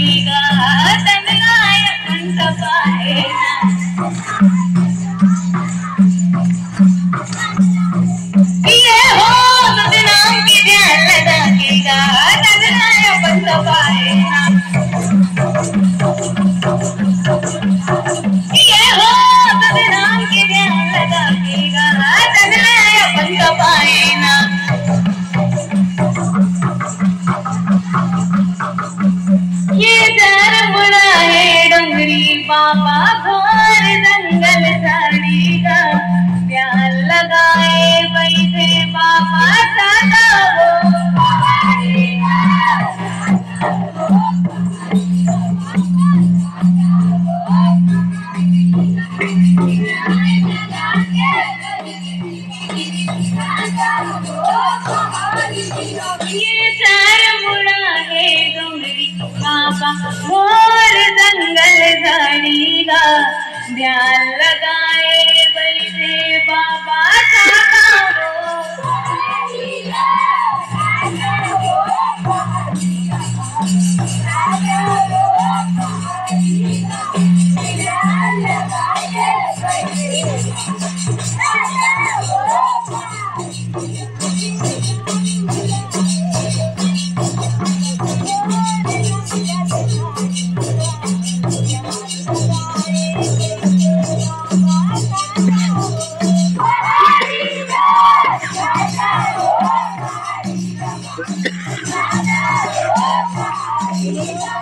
ಈಗ ತನಗಾಯ ಕಂಠಪಾಯೇನ ये हो बदनाम की ध्यान लगाएगा तनगाया कंठपायेना ये हो बदनाम की ध्यान लगाएगा तनगाया कंठपायेना ये दर मुड़ा है डोंगरी बाबा घोर जंगल झाड़ीगा प्यार लगाए बैठे बाबा दादा ये चार मुड़ा है डोंगरी बाबा घोर जंगल झाड़ीगा ध्यान लगाए बैठे बाबा दादा Yeah.